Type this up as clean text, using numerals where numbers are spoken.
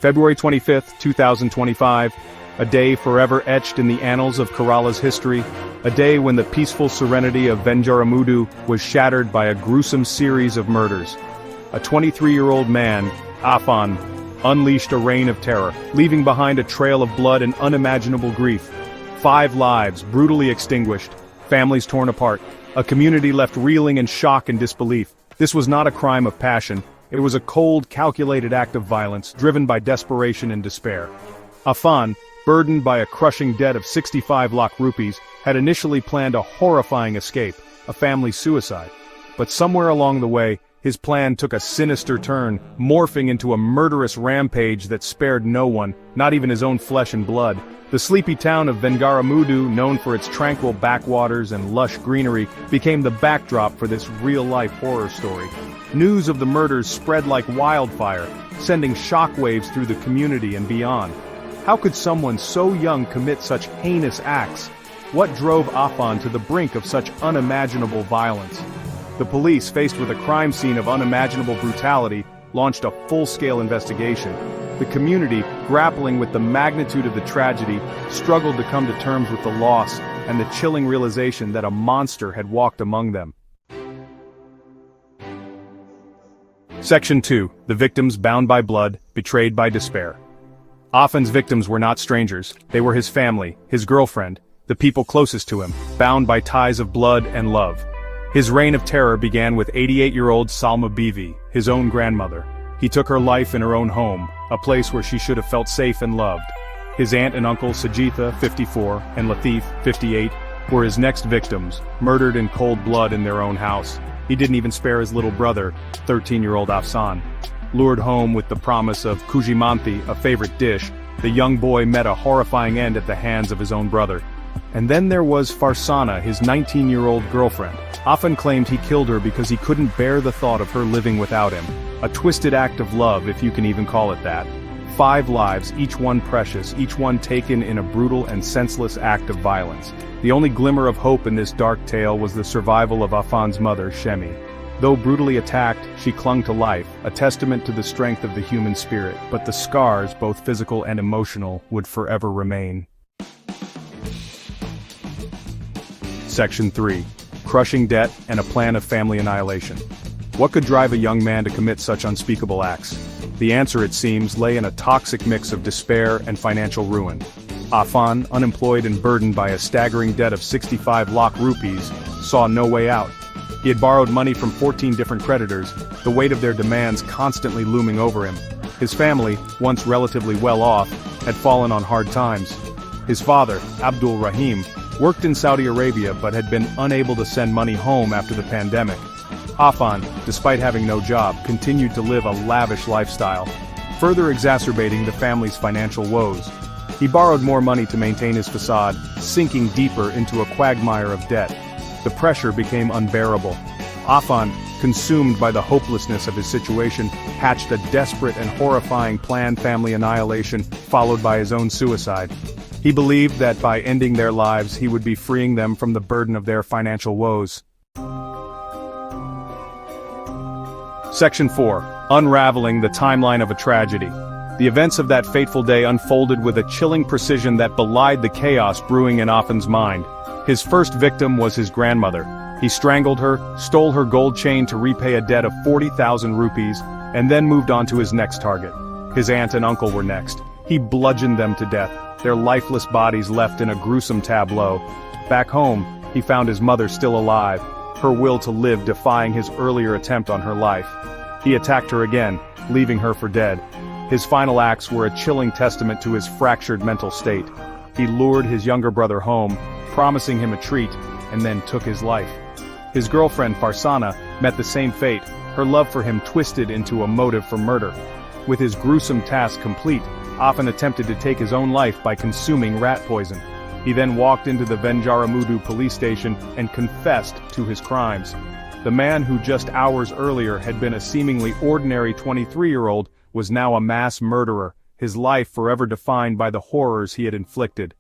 February 25, 2025, a day forever etched in the annals of Kerala's history, a day when the peaceful serenity of Venjarammodu was shattered by a gruesome series of murders. A 23-year-old man, Afan, unleashed a reign of terror, leaving behind a trail of blood and unimaginable grief. 5 lives brutally extinguished, families torn apart, a community left reeling in shock and disbelief. This was not a crime of passion, it was a cold, calculated act of violence, driven by desperation and despair. Afan, burdened by a crushing debt of 65 lakh rupees, had initially planned a horrifying escape, a family suicide. But somewhere along the way, his plan took a sinister turn, morphing into a murderous rampage that spared no one, not even his own flesh and blood. The sleepy town of Venjarammodu, known for its tranquil backwaters and lush greenery, became the backdrop for this real-life horror story. News of the murders spread like wildfire, sending shockwaves through the community and beyond. How could someone so young commit such heinous acts? What drove Afan to the brink of such unimaginable violence? The police, faced with a crime scene of unimaginable brutality, launched a full-scale investigation. The community, grappling with the magnitude of the tragedy, struggled to come to terms with the loss and the chilling realization that a monster had walked among them. Section 2. The victims bound by blood, betrayed by despair. Afan's victims were not strangers, they were his family, his girlfriend, the people closest to him, bound by ties of blood and love. His reign of terror began with 88-year-old Salma Bivi, his own grandmother. He took her life in her own home, a place where she should have felt safe and loved. His aunt and uncle Sajitha, 54, and Latif, 58, were his next victims, murdered in cold blood in their own house. He didn't even spare his little brother, 13-year-old Afsan. Lured home with the promise of kujimanthi, a favorite dish, the young boy met a horrifying end at the hands of his own brother. And then there was Farsana, his 19-year-old girlfriend. Afan claimed he killed her because he couldn't bear the thought of her living without him. A twisted act of love, if you can even call it that. 5 lives, each one precious, each one taken in a brutal and senseless act of violence. The only glimmer of hope in this dark tale was the survival of Afan's mother, Shemi. Though brutally attacked, she clung to life, a testament to the strength of the human spirit. But the scars, both physical and emotional, would forever remain. Section 3. Crushing debt and a plan of family annihilation. What could drive a young man to commit such unspeakable acts? The answer, it seems, lay in a toxic mix of despair and financial ruin. Afan, unemployed and burdened by a staggering debt of 65 lakh rupees, saw no way out. He had borrowed money from 14 different creditors, the weight of their demands constantly looming over him. His family, once relatively well off, had fallen on hard times. His father, Abdul Rahim, worked in Saudi Arabia but had been unable to send money home after the pandemic. Afan, despite having no job, continued to live a lavish lifestyle, further exacerbating the family's financial woes. He borrowed more money to maintain his facade, sinking deeper into a quagmire of debt. The pressure became unbearable. Afan, consumed by the hopelessness of his situation, hatched a desperate and horrifying planned family annihilation, followed by his own suicide. He believed that by ending their lives he would be freeing them from the burden of their financial woes. Section 4. Unraveling the timeline of a tragedy. The events of that fateful day unfolded with a chilling precision that belied the chaos brewing in Afan's mind. His first victim was his grandmother. He strangled her, stole her gold chain to repay a debt of 40,000 rupees, and then moved on to his next target. His aunt and uncle were next. He bludgeoned them to death, their lifeless bodies left in a gruesome tableau. Back home, he found his mother still alive, her will to live defying his earlier attempt on her life. He attacked her again, leaving her for dead. His final acts were a chilling testament to his fractured mental state. He lured his younger brother home, promising him a treat, and then took his life. His girlfriend Farsana met the same fate, her love for him twisted into a motive for murder. With his gruesome task complete, Afan attempted to take his own life by consuming rat poison. He then walked into the Venjarammodu police station and confessed to his crimes. The man who just hours earlier had been a seemingly ordinary 23-year-old was now a mass murderer, his life forever defined by the horrors he had inflicted.